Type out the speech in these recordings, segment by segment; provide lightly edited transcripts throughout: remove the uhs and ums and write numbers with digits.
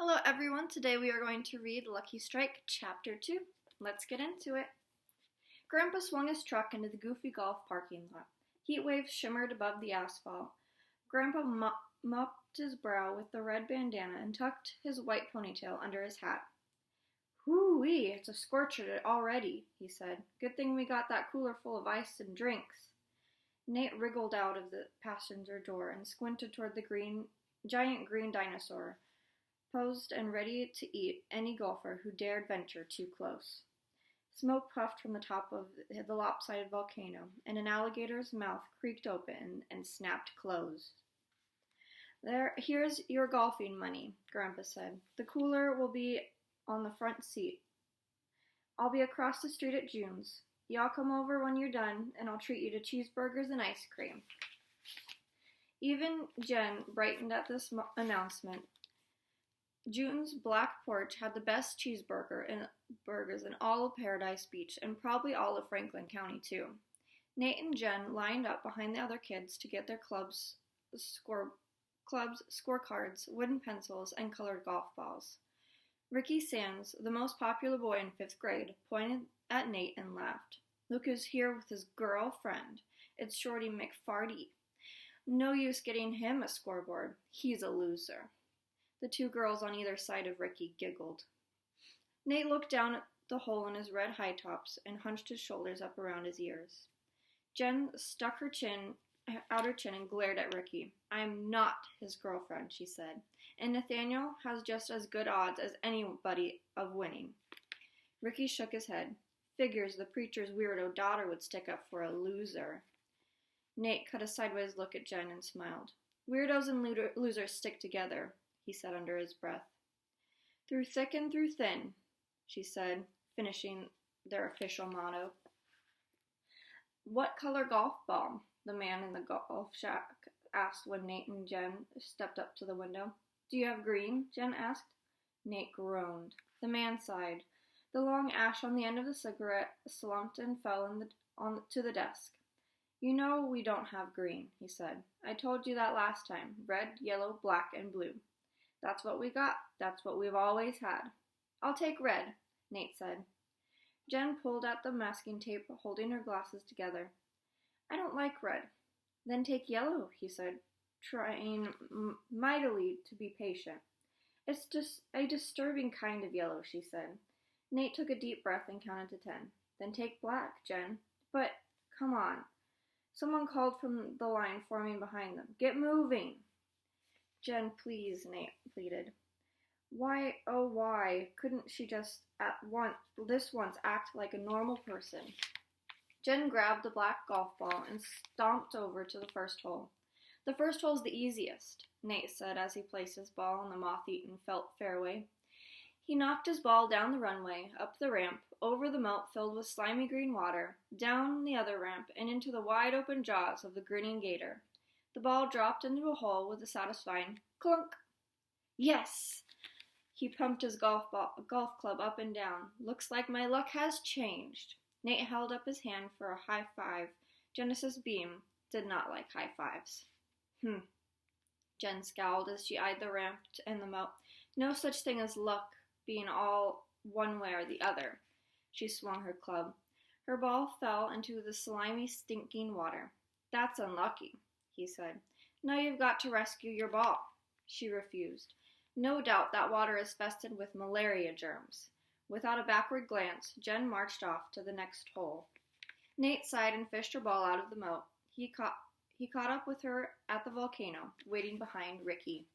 Hello everyone, today we are going to read Lucky Strike Chapter 2. Let's get into it. Grandpa swung his truck into the Goofy Golf parking lot. Heat waves shimmered above the asphalt. Grandpa mopped his brow with the red bandana and tucked his white ponytail under his hat. "Whoo-wee, it's a scorcher already," he said. "Good thing we got that cooler full of ice and drinks." Nate wriggled out of the passenger door and squinted toward the giant green dinosaur, posed and ready to eat any golfer who dared venture too close. Smoke puffed from the top of the lopsided volcano, and an alligator's mouth creaked open and snapped closed. "Here's your golfing money," Grandpa said. "The cooler will be on the front seat. I'll be across the street at June's. Y'all come over when you're done, and I'll treat you to cheeseburgers and ice cream." Even Jen brightened at this announcement. June's black porch had the best cheeseburgers in all of Paradise Beach, and probably all of Franklin County, too. Nate and Jen lined up behind the other kids to get their clubs, scorecards, wooden pencils, and colored golf balls. Ricky Sands, the most popular boy in 5th grade, pointed at Nate and laughed. "Look who's here with his girlfriend. It's Shorty McFarty. No use getting him a scoreboard. He's a loser." The two girls on either side of Ricky giggled. Nate looked down at the hole in his red high tops and hunched his shoulders up around his ears. Jen stuck her out her chin and glared at Ricky. "I'm not his girlfriend," she said, "and Nathaniel has just as good odds as anybody of winning." Ricky shook his head. "Figures the preacher's weirdo daughter would stick up for a loser." Nate cut a sideways look at Jen and smiled. "Weirdos and losers stick together," he said under his breath. "Through thick and through thin," she said, finishing their official motto. "What color golf ball?" the man in the golf shack asked when Nate and Jen stepped up to the window. "Do you have green?" Jen asked. Nate groaned. The man sighed. The long ash on the end of the cigarette slumped and fell to the desk. "You know we don't have green," he said. "I told you that last time. Red, yellow, black, and blue. That's what we got. That's what we've always had." "I'll take red," Nate said. Jen pulled at the masking tape, holding her glasses together. "I don't like red." "Then take yellow," he said, trying mightily to be patient. "It's just a disturbing kind of yellow," she said. Nate took a deep breath and counted to 10. "Then take black, Jen." "But, come on." Someone called from the line forming behind them. "Get moving." "Jen, please," Nate pleaded. Why, oh why, couldn't she just this once act like a normal person? Jen grabbed the black golf ball and stomped over to the first hole. "The first hole's the easiest," Nate said as he placed his ball on the moth-eaten felt fairway. He knocked his ball down the runway, up the ramp, over the moat filled with slimy green water, down the other ramp, and into the wide-open jaws of the grinning gator. The ball dropped into a hole with a satisfying clunk. "Yes!" He pumped his golf club up and down. "Looks like my luck has changed." Nate held up his hand for a high five. Genesis Beam did not like high fives. Jen scowled as she eyed the ramp and the moat. "No such thing as luck being all one way or the other." She swung her club. Her ball fell into the slimy, stinking water. "That's unlucky," he said. "Now you've got to rescue your ball." She refused. No doubt that water is infested with malaria germs. Without a backward glance, Jen marched off to the next hole. Nate sighed and fished her ball out of the moat. He caught up with her at the volcano, waiting behind Ricky.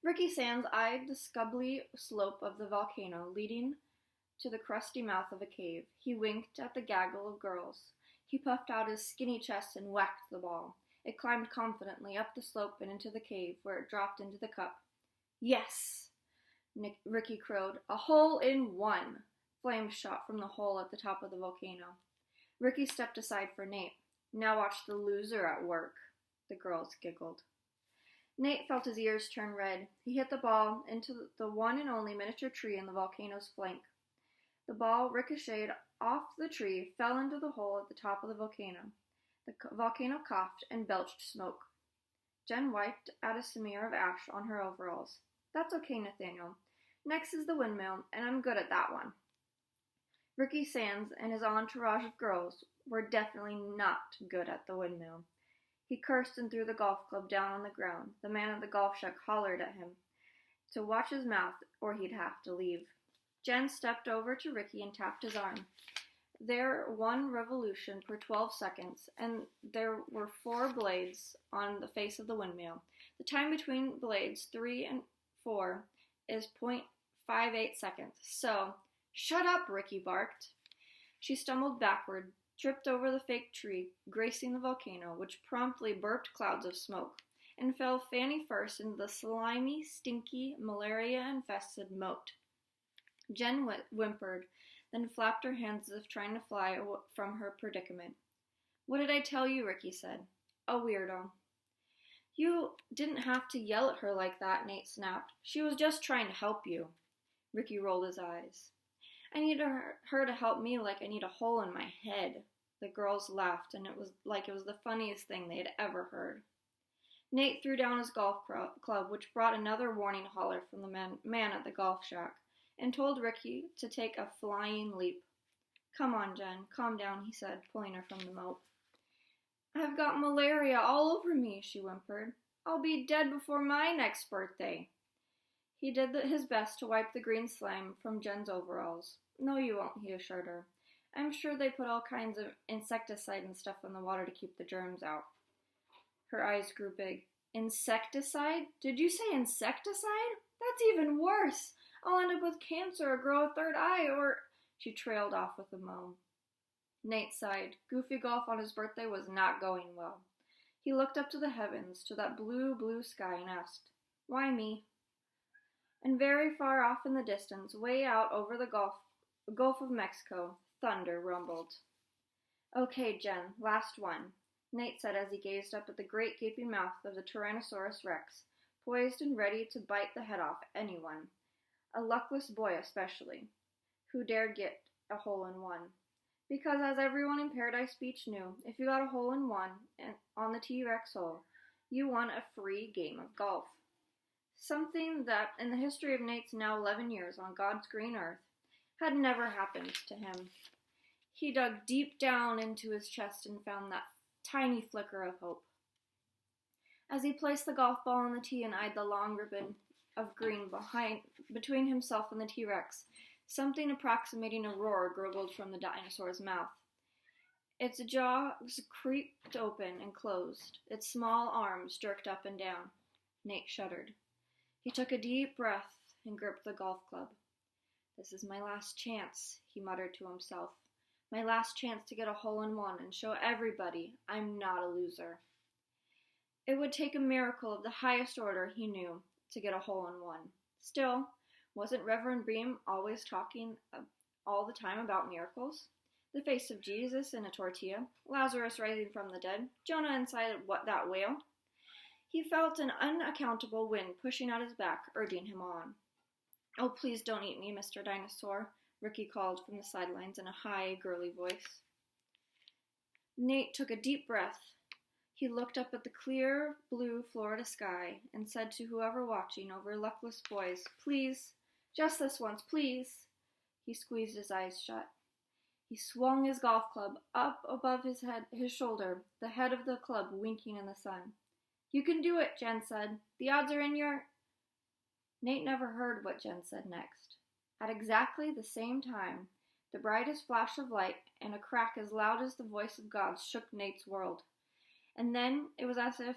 Ricky Sands eyed the scubbly slope of the volcano leading to the crusty mouth of a cave. He winked at the gaggle of girls. He puffed out his skinny chest and whacked the ball. It climbed confidently up the slope and into the cave, where it dropped into the cup. "Yes!" Ricky crowed. "A hole in one!" Flames shot from the hole at the top of the volcano. Ricky stepped aside for Nate. "Now watch the loser at work." The girls giggled. Nate felt his ears turn red. He hit the ball into the one and only miniature tree in the volcano's flank. The ball ricocheted off the tree, fell into the hole at the top of the volcano. The volcano coughed and belched smoke. Jen wiped at a smear of ash on her overalls. That's okay, Nathaniel. Next is the windmill, and I'm good at that one. Ricky Sands and his entourage of girls were definitely not good at the windmill. He cursed and threw the golf club down on the ground. The man at the golf shack hollered at him to watch his mouth or he'd have to leave. Jen stepped over to Ricky and tapped his arm. There one revolution per 12 seconds, and there were 4 blades on the face of the windmill. The time between blades 3 and 4 is .58 seconds. So, shut up, Ricky barked. She stumbled backward, tripped over the fake tree, gracing the volcano, which promptly burped clouds of smoke, and fell fanny first into the slimy, stinky, malaria-infested moat. Jen whimpered, then flapped her hands as if trying to fly from her predicament. What did I tell you, Ricky said. A weirdo. You didn't have to yell at her like that, Nate snapped. She was just trying to help you. Ricky rolled his eyes. I need her to help me like I need a hole in my head. The girls laughed, and it was the funniest thing they had ever heard. Nate threw down his golf club, which brought another warning holler from the man at the golf shack, and told Ricky to take a flying leap. Come on, Jen, calm down, he said, pulling her from the moat. I've got malaria all over me, she whimpered. I'll be dead before my next birthday. He did his best to wipe the green slime from Jen's overalls. No, you won't, he assured her. I'm sure they put all kinds of insecticide and stuff in the water to keep the germs out. Her eyes grew big. Insecticide? Did you say insecticide? That's even worse. I'll end up with cancer or grow a third eye or... She trailed off with a moan. Nate sighed. Goofy golf on his birthday was not going well. He looked up to the heavens, to that blue, blue sky, and asked, Why me? And very far off in the distance, way out over the Gulf of Mexico, thunder rumbled. Okay, Jen, last one, Nate said as he gazed up at the great gaping mouth of the Tyrannosaurus Rex, poised and ready to bite the head off anyone, a luckless boy especially, who dared get a hole-in-one. Because as everyone in Paradise Beach knew, if you got a hole-in-one on the T-Rex hole, you won a free game of golf. Something that, in the history of Nate's now 11 years on God's green earth, had never happened to him. He dug deep down into his chest and found that tiny flicker of hope. As he placed the golf ball on the tee and eyed the long ribbon of green between himself and the T-Rex, something approximating a roar gurgled from the dinosaur's mouth. Its jaws creaked open and closed, its small arms jerked up and down. Nate shuddered. He took a deep breath and gripped the golf club. This is my last chance, he muttered to himself. My last chance to get a hole-in-one and show everybody I'm not a loser. It would take a miracle of the highest order, he knew, to get a hole-in-one. Still, wasn't Reverend Beam always talking all the time about miracles? The face of Jesus in a tortilla, Lazarus rising from the dead, Jonah inside that whale. He felt an unaccountable wind pushing at his back, urging him on. Oh, please don't eat me, Mr. Dinosaur, Ricky called from the sidelines in a high, girly voice. Nate took a deep breath. He looked up at the clear, blue Florida sky and said to whoever watching over luckless boys, Please, just this once, please. He squeezed his eyes shut. He swung his golf club up above his shoulder, the head of the club winking in the sun. You can do it, Jen said. The odds are in your... Nate never heard what Jen said next. At exactly the same time, the brightest flash of light and a crack as loud as the voice of God shook Nate's world. And then it was as if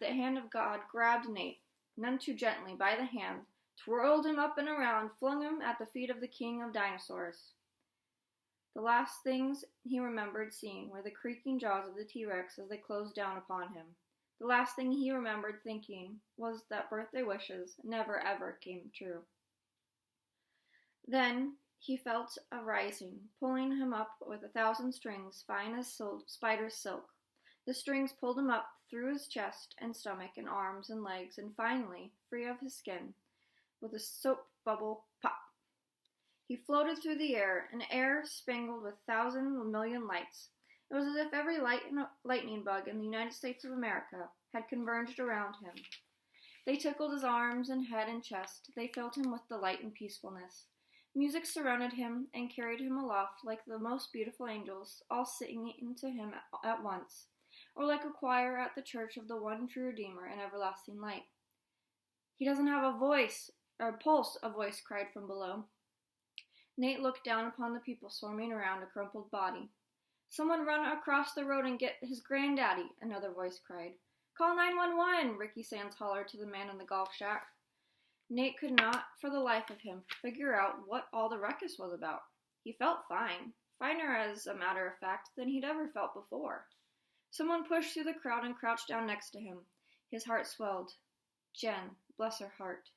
the hand of God grabbed Nate, none too gently, by the hand, twirled him up and around, flung him at the feet of the king of dinosaurs. The last things he remembered seeing were the creaking jaws of the T-Rex as they closed down upon him. The last thing he remembered thinking was that birthday wishes never ever came true. Then he felt a rising, pulling him up with 1,000 strings fine as spider's silk. The strings pulled him up through his chest and stomach and arms and legs and finally, free of his skin, with a soap bubble pop. He floated through the air, an air spangled with 1,000 million lights. It was as if every lightning bug in the United States of America had converged around him. They tickled his arms and head and chest. They filled him with delight and peacefulness. Music surrounded him and carried him aloft like the most beautiful angels, all singing to him at once, or like a choir at the church of the one true Redeemer and everlasting light. "He doesn't have a voice, or pulse," a voice cried from below. Nate looked down upon the people swarming around a crumpled body. "Someone run across the road and get his granddaddy," another voice cried. "Call 911, Ricky Sands hollered to the man in the golf shack. Nate could not, for the life of him, figure out what all the ruckus was about. He felt fine, finer as a matter of fact than he'd ever felt before. Someone pushed through the crowd and crouched down next to him. His heart swelled. Jen, bless her heart.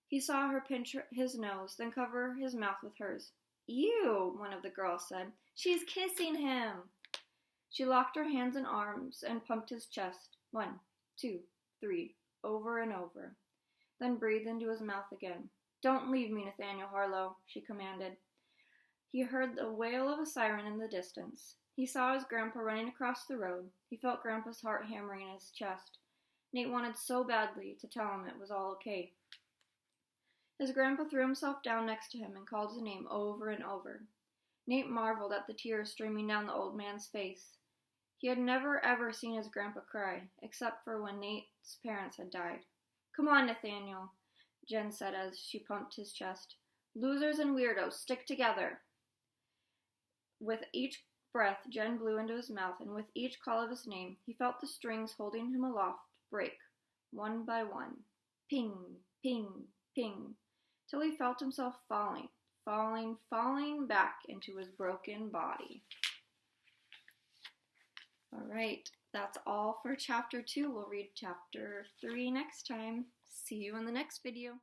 He saw her pinch his nose, then cover his mouth with hers. "Ew," one of the girls said. "She's kissing him." She locked her hands and arms and pumped his chest. 1, 2, 3, over and over. Then breathed into his mouth again. "Don't leave me, Nathaniel Harlow," she commanded. He heard the wail of a siren in the distance. He saw his grandpa running across the road. He felt Grandpa's heart hammering in his chest. Nate wanted so badly to tell him it was all okay. His grandpa threw himself down next to him and called his name over and over. Nate marveled at the tears streaming down the old man's face. He had never ever seen his grandpa cry, except for when Nate's parents had died. "Come on, Nathaniel," Jen said as she pumped his chest. "Losers and weirdos, stick together." With each breath Jen blew into his mouth, and with each call of his name, he felt the strings holding him aloft break, one by one. Ping, ping, ping, till he felt himself falling back into his broken body. All right, that's all for Chapter 2. We'll read Chapter 3 next time. See you in the next video.